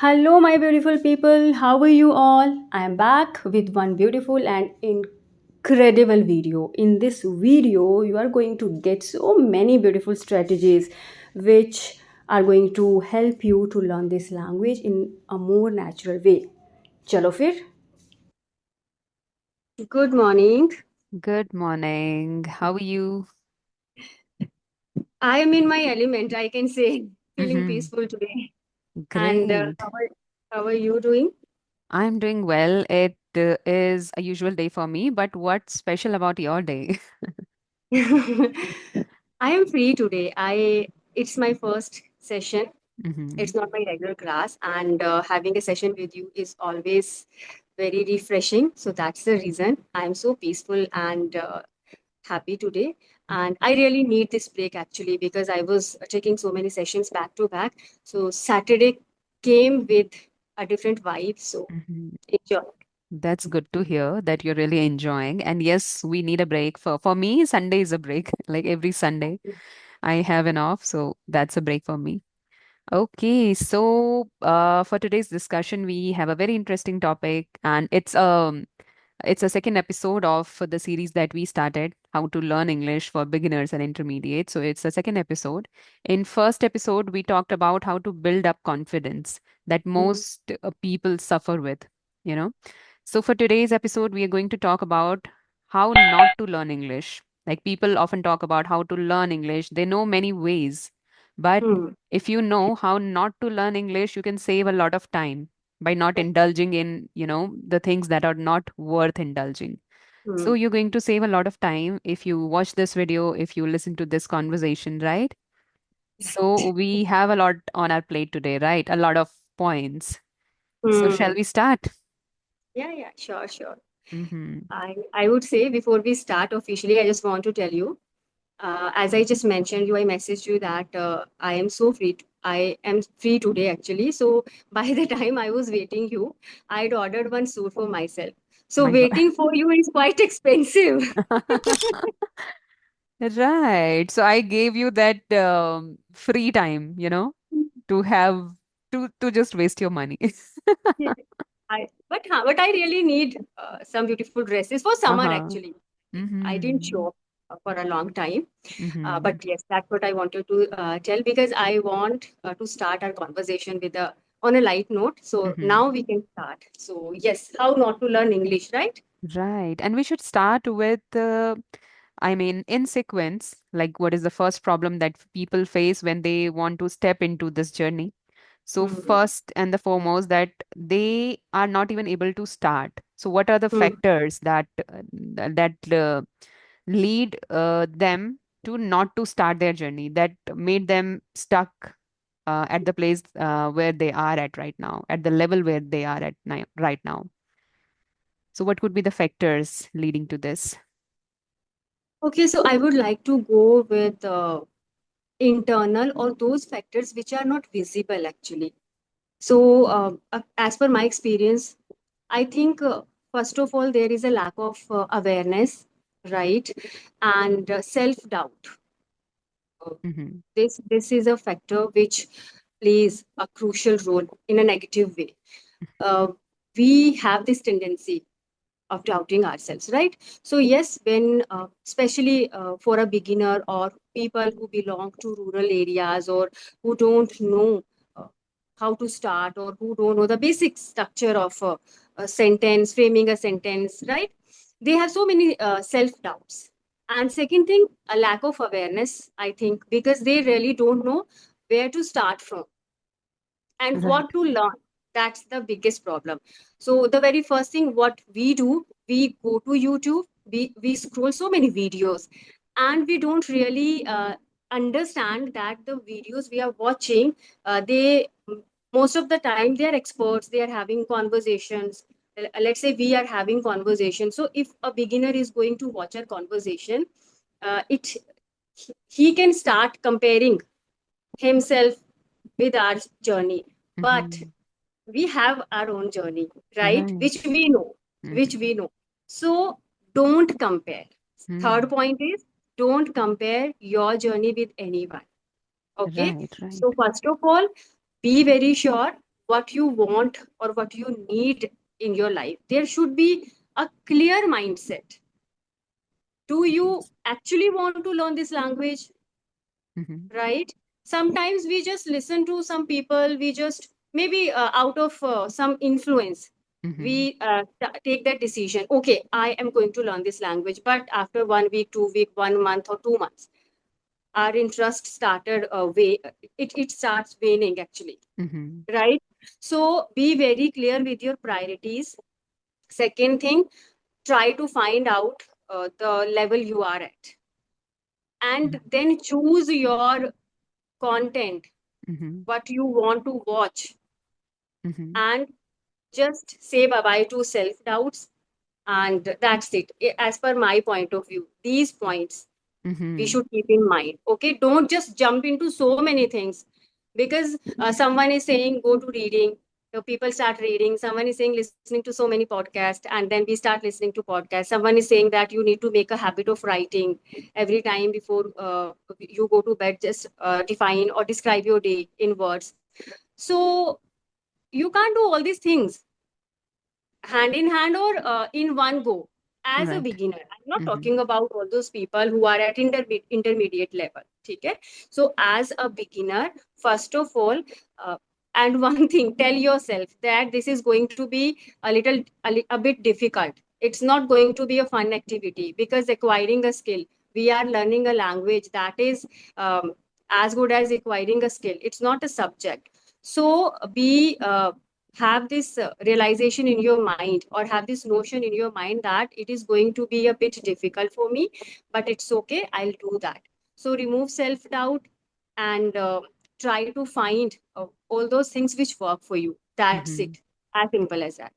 Hello, my beautiful people. How are you all? I am back with one beautiful and incredible video. In this video, you are going to get so many beautiful strategies which are going to help you to learn this language in a more natural way. Chalo fir. Good morning. Good morning. How are you? I am in my element, I can say, feeling Hmm. peaceful today. And Great. how are you doing? I'm doing well. It is a usual day for me, but what's special about your day? I am free today. I It's my first session. Hmm. It's not my regular class, and having a session with you is always very refreshing. So that's the reason I'm so peaceful and happy today. And I really need this break actually because I was taking so many sessions back to back. So Saturday came with a different vibe. So Hmm. enjoy. That's good to hear that you're really enjoying. And yes, we need a break. For me, Sunday is a break. Like every Sunday, I have an off, so that's a break for me. Okay, so for today's discussion, we have a very interesting topic, and it's a second episode of the series that we started, How to Learn English for Beginners and Intermediate. So it's a second episode. In first episode, we talked about how to build up confidence that Mm, most people suffer with, you know. So for today's episode, we are going to talk about how not to learn English. Like people often talk about how to learn English. They know many ways, but mm, if you know how not to learn English, you can save a lot of time by not indulging in, the things that are not worth indulging. So mm. you're going to save a lot of time if you watch this video, if you listen to this conversation, right? So we have a lot on our plate today, right? A lot of points. So shall Mm. we start? Yeah, yeah, sure, sure. Mm-hmm. I would say before we start officially, I just want to tell you, as I just mentioned you, I messaged you that I am so free. I am free today actually. So by the time I was waiting you, I'd ordered one suit for myself. So My God. waiting for you is quite expensive. Right. So I gave you that free time, to have to just waste your money. Yeah. But I really need some beautiful dresses for summer Uh-huh. actually. I didn't Mm-hmm. show up for a long time. Mm-hmm. But yes, that's what I wanted to tell because I want to start our conversation with a on a light note. So Mm-hmm. now we can start. So yes, how not to learn English, right? Right. And we should start with, I mean, in sequence, like what is the first problem that people face when they want to step into this journey? So, Hmm. first and the foremost, that they are not even able to start. So, what are the Hmm. factors that lead them to not to start their journey, that made them stuck at the place where they are at right now, at the level where they are at right now? So, what could be the factors leading to this? Okay, so I would like to go with internal or those factors which are not visible actually. So as per my experience, I think first of all there is a lack of awareness, right, and self doubt. Mm-hmm. This is a factor which plays a crucial role in a negative way. Uh, we have this tendency of doubting ourselves, right? So yes, when especially for a beginner or people who belong to rural areas or who don't know uh, how to start or who don't know the basic structure of a sentence, framing a sentence, right? They have so many self doubts. And second thing, a lack of awareness, I think, because they really don't know where to start from and Right. what to learn. That's the biggest problem. So the very first thing what we do, we go to YouTube, we scroll so many videos, and we don't really understand that the videos we are watching, they most of the time they are experts, they are having conversations. Let's say we are having conversation, so if a beginner is going to watch a conversation, it he can start comparing himself with our journey. But Mm-hmm. we have our own journey, right? Right. Which Mm-hmm. we know. So don't compare. Third point is don't compare your journey with anyone. Okay. Right. Right. So first of all, be very sure. what you want or what you need in your life. There should be a clear mindset. Do you actually want to learn this language? Mhm. Right? Sometimes we just listen to some people, we just maybe out of some influence, Mhm. we take that decision. Okay, I am going to learn this language, but after 1 week, 2 week, 1 month, or 2 months, our interest started it starts waning actually. Mhm. Right? So be very clear with your priorities. Second thing, try to find out the level you are at, and then choose your content, Mhm. what you want to watch, Mhm. and just say bye bye to self doubts. And that's it. As per my point of view, these points we Mhm. should keep in mind. Okay, don't just jump into so many things, because someone is saying go to reading, people start reading. Someone is saying listening to so many podcasts, and then we start listening to podcasts. Someone is saying that you need to make a habit of writing every time before you go to bed. Just define or describe your day in words. So you can't do all these things hand in hand or in one go as a Right. beginner. I'm not Mhm. talking about all those people who are at intermediate level. Okay? So as a beginner, first of all, uh, and one thing, tell yourself that this is going to be a bit difficult. It's not going to be a fun activity, because acquiring a skill, we are learning a language that is as good as acquiring a skill. It's not a subject. So be have this realization in your mind, or have this notion in your mind that it is going to be a bit difficult for me, but it's okay, I'll do that. So remove self doubt, and try to find all those things which work for you. That's it. Mhm. As simple as that.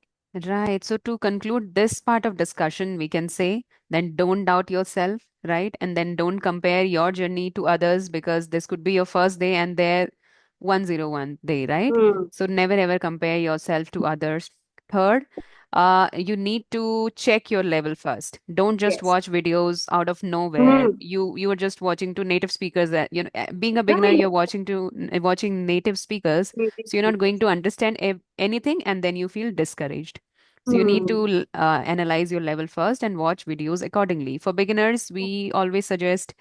Right. So to conclude this part of discussion, we can say then don't doubt yourself, right? And then don't compare your journey to others because this could be your first day and their 101 day, right? Hmm. So never ever compare yourself to others. Third, you need to check your level first. Don't just Yes. watch videos out of nowhere. Hmm. You are just watching to native speakers that being a beginner, Right. you're watching native speakers, Native so you're not going speakers. to understand anything and then you feel discouraged. So you need Hmm. to analyze your level first and watch videos accordingly. For beginners, we always suggest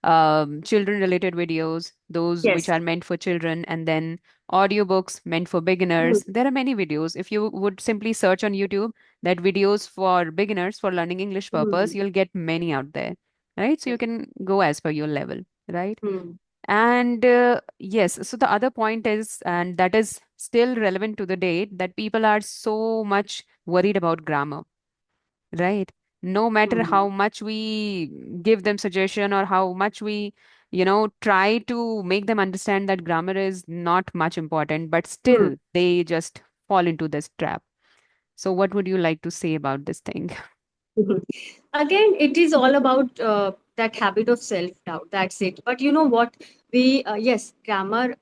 children related videos, those which Yes. are meant for children, and then audiobooks meant for Hmm. beginners. There are many videos. If you would simply search on YouTube that videos for beginners for learning English purpose, Hmm. you'll get many out there, right? So you Right. can go as per your level, right? Hmm. And yes, so the other point is, and that is still relevant to the date, that people are so much worried about grammar, right? No matter Hmm. how much we give them suggestion or how much we, try to make them understand that grammar is not much important, but Hmm. still they just fall into this trap. So what would you like to say about this thing? Mhm. Again, it is all about that habit of self doubt. That's it. But you know what? Yes, grammar.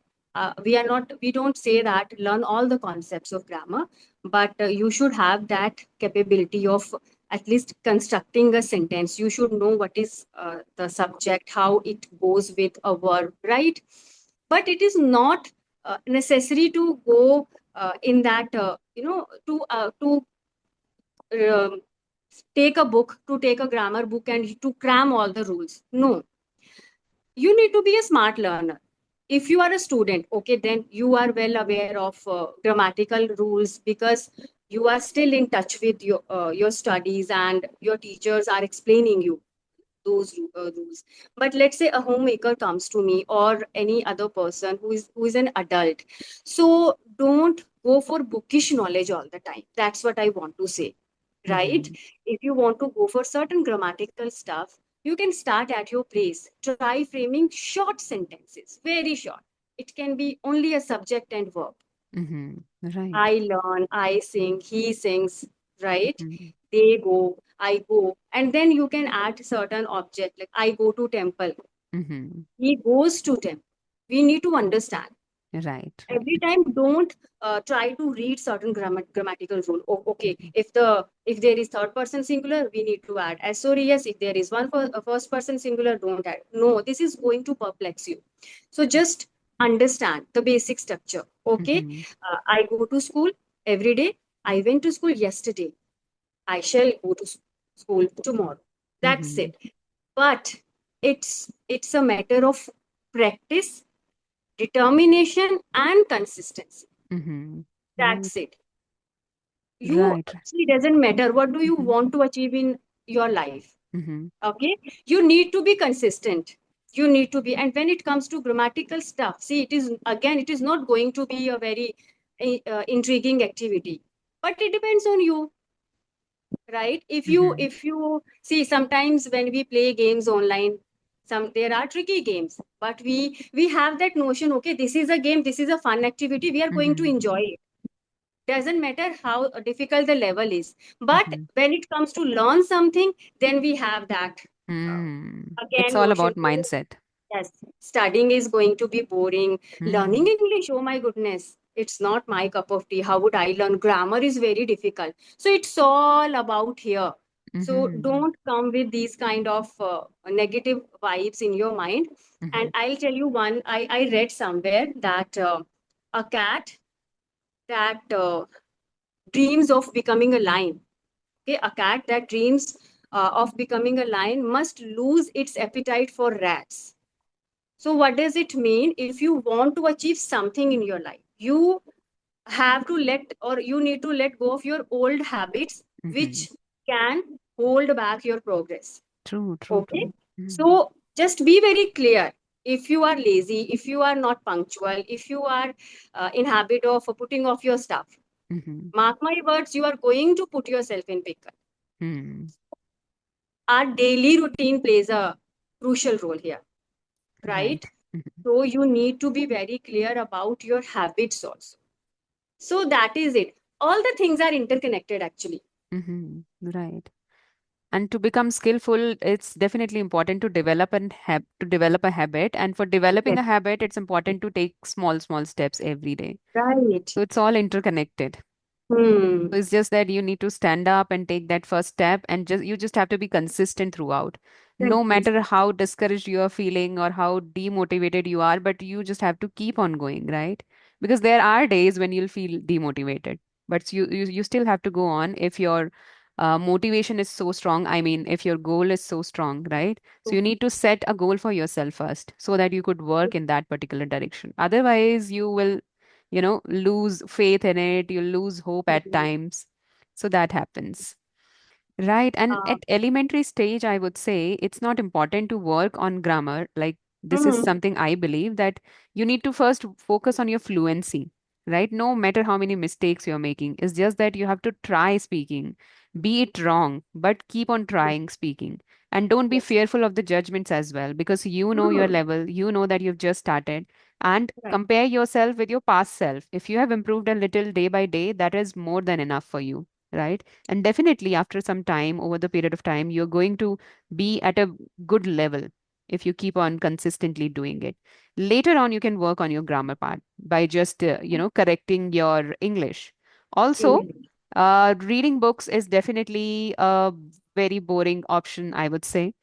We don't say that learn all the concepts of grammar, but you should have that capability of at least constructing a sentence. You should know what is the subject, how it goes with a verb, right? But it is not necessary to go in that, to um, take a book, to take a grammar book and to cram all the rules. No, you need to be a smart learner. If you are a student, okay, then you are well aware of grammatical rules, because you are still in touch with your studies, and your teachers are explaining you those rules. But let's say a homemaker comes to me, or any other person who is an adult, so don't go for bookish knowledge all the time. That's what I want to say. Right? Mm-hmm. If you want to go for certain grammatical stuff, you can start at your place. Try framing short sentences, very short. It can be only a subject and verb. Mm-hmm. Right. I learn, I sing, he sings, right? Mm-hmm. They go, I go. And then you can add certain object, like I go to temple, Mm-hmm. he goes to temple. We need to understand. Right, Every right. time, don't try to read certain grammatical rule. Oh, okay, Mm-hmm. if there is third person singular, we need to add as sorry. Yes, if there is one for a first person singular, don't add. No, this is going to perplex you. So just understand the basic structure. Okay, Mhm. I go to school every day. I went to school yesterday. I shall go to school tomorrow. That's Mhm. it. But it's a matter of practice, determination, and consistency. Mhm. Right. That's it. You Right. see, it doesn't matter what do you Mhm. want to achieve in your life. Mhm. Okay, you need to be consistent. You need to be, and when it comes to grammatical stuff, see, it is again, it is not going to be a very intriguing activity, but it depends on you, right? Mhm. If you see, sometimes when we play games online, some there are tricky games, but we have that notion, okay, this is a game, this is a fun activity, we are going to Mhm. enjoy it. Doesn't matter how difficult the level is, but Mhm. when it comes to learn something, then we have that uh, It's again all notion. about mindset. Yes, studying is going to be boring. Learning Mhm. English, oh my goodness, it's not my cup of tea. How would I learn? Grammar is very difficult. So it's all about here. So Mhm. don't come with these kind of negative vibes in your mind. And Mhm. I'll tell you one, I read somewhere that a cat that dreams of becoming a lion, okay, a cat that dreams of becoming a lion must lose its appetite for rats. So, what does it mean? If you want to achieve something in your life, you have to let, or you need to let go of your old habits, Mhm. which can hold back your progress. True, true, Okay. true. Mhm. So, just be very clear. If you are lazy, if you are not punctual, if you are in habit of putting off your stuff, Mhm. mark my words, you are going to put yourself in pickle. Mhm. Our daily routine plays a crucial role here, right? Right. Mhm. So you need to be very clear about your habits also. So that is it. All the things are interconnected actually. Mhm. Right. And to become skillful, it's definitely important to develop a habit. And for developing Yes. a habit, it's important to take small, small steps every day. Right. So it's all interconnected. Hmm. So it's just that you need to stand up and take that first step, and just you just have to be consistent throughout. No matter Consistent. how discouraged you are feeling or how demotivated you are, but you just have to keep on going, right? Because there are days when you'll feel demotivated, but you still have to go on if your motivation is so strong. I mean, if your goal is so strong, right? So you need to set a goal for yourself first so that you could work in that particular direction. Otherwise, you will lose faith in it, you lose hope at times. So that happens. Right. And Uh, at elementary stage, I would say it's not important to work on grammar. Like, this is hmm. something I believe that you need to first focus on your fluency, right? No matter how many mistakes you're making, it's just that you have to try speaking, be it wrong, but keep on trying speaking. And don't be Yes. fearful of the judgments as well, because you know your Hmm. level, you know that you've just started, and Right. compare yourself with your past self. If you have improved a little day by day, that is more than enough for you, right? And definitely, after some time, over the period of time, you're going to be at a good level if you keep on consistently doing it. Later on, you can work on your grammar part by just, correcting your English. Also, English. reading books is definitely a very boring option, I would say,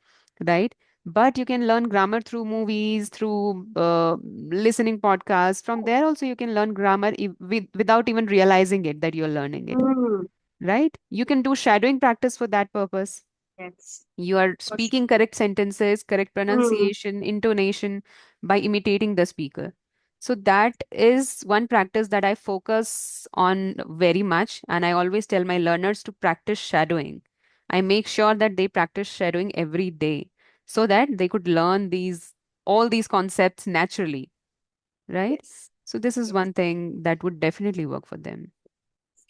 right? But you can learn grammar through movies, through listening podcasts. From there, also, you can learn grammar without even realizing it that you're learning it, Hmm. right? You can do shadowing practice for that purpose. Yes. You are For sure. speaking correct sentences, correct Hmm. pronunciation, intonation by imitating the speaker. So that is one practice that I focus on very much. And I always tell my learners to practice shadowing. I make sure that they practice shadowing every day so that they could learn all these concepts naturally, right? Yes. So this is Yes. one thing that would definitely work for them.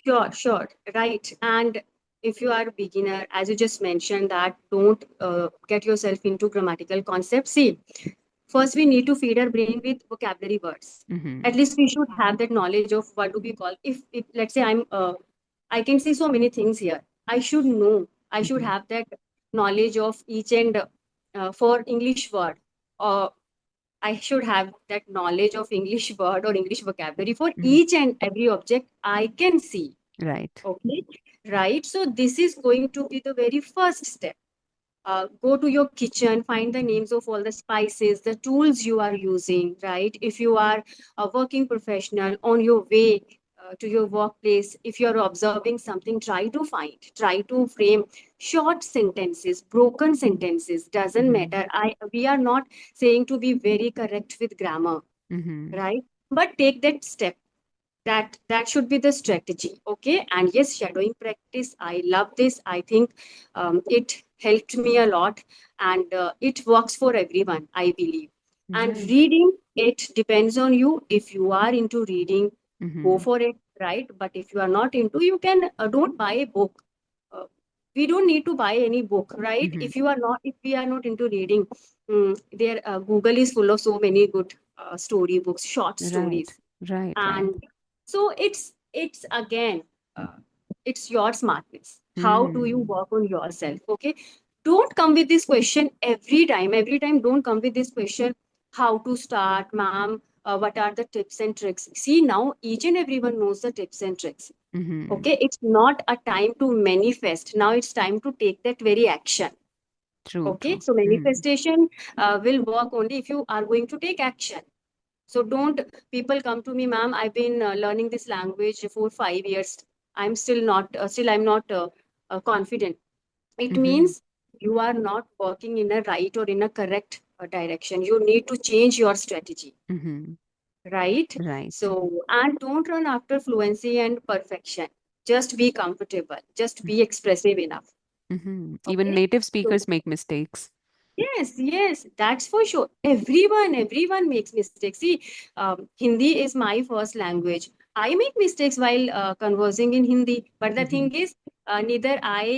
Sure, sure. Right. And if you are a beginner, as you just mentioned, that don't get yourself into grammatical concepts. See, first we need to feed our brain with vocabulary words. Mm-hmm. At least we should have that knowledge of what do we call. If let's say I can see so many things here. I should know. I should Mm-hmm. have that knowledge of each and for English word. Or I should have that knowledge of English word or English vocabulary for Mm-hmm. each and every object I can see. Right. Okay, right. So this is going to be the very first step. Go to your kitchen, find the names of all the spices, the tools you are using, right? If you are a working professional on your way to your workplace, if you're observing something, try to frame short sentences, broken sentences, doesn't Mm-hmm. matter. We are not saying to be very correct with grammar, Mm-hmm. right? But take that step. That should be the strategy. Okay, and yes, shadowing practice, I love this. I think it helped me a lot, and it works for everyone, I believe. And Right. reading, it depends on you. If you are into reading, go Mm-hmm. for it, right? But if you are not into, you can don't buy a book. uh, we don't need to buy any book, right? Mm-hmm. If we are not into reading, there Google is full of so many good story books, short Right. stories. Right. Right. And so it's again, uh, it's your smartness. How do you Mm. work on yourself? Okay, don't come with this question every time. Don't come with this question, how to start, ma'am. What are the tips and tricks? See, now each and everyone knows the tips and tricks. Mm-hmm. Okay, it's not a time to manifest. Now it's time to take that very action. True. Okay, True. so Mm. manifestation will work only if you are going to take action. So don't people come to me, ma'am, I've been learning this language for 5 years. I'm not confident. It Mm-hmm. means you are not working in a right or in a correct direction. You need to change your strategy, Mm-hmm. right? Right. So, and don't run after fluency and perfection. Just be comfortable. Just be expressive enough. Mm-hmm. Even Okay. native So speakers make mistakes. yes, that's for sure. Everyone makes mistakes. See, Hindi is my first language. I make mistakes while conversing in Hindi, but the Mm-hmm. thing is, neither I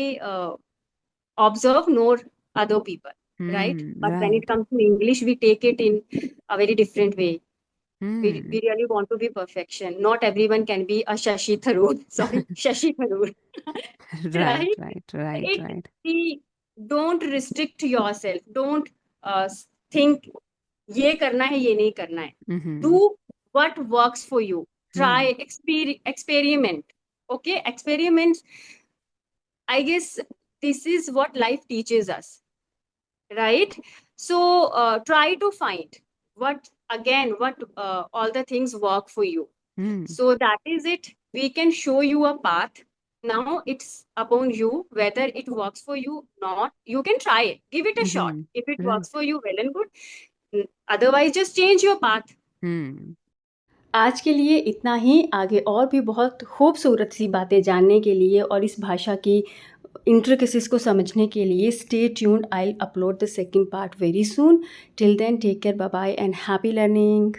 observe nor other people, right? Mm. But when it Right. comes to English, we take it in a very different way. We Mm. really want to be perfection. Not everyone can be a Shashi Tharoor. Sorry, Shashi Tharoor, Right. right? Right. Right. It Right. we don't restrict yourself. Don't think ये करना है ये नहीं करना है. Mm-hmm. Do what works for you. Try, Mm. experiment. Okay, experiments, I guess this is what life teaches us, right? So try to find what all the things work for you. Mm. So that is it. We can show you a path. Now it's upon you whether it works for you not. You can try it, give it a shot. Mm-hmm. If it Right. works for you, well and good. Otherwise, just change your path. Mm. आज के लिए इतना ही। आगे और भी बहुत खूबसूरत सी बातें जानने के लिए और इस भाषा की इंट्रिकेसीज को समझने के लिए stay tuned. I upload the second part very soon. Till then take care, bye bye and happy learning.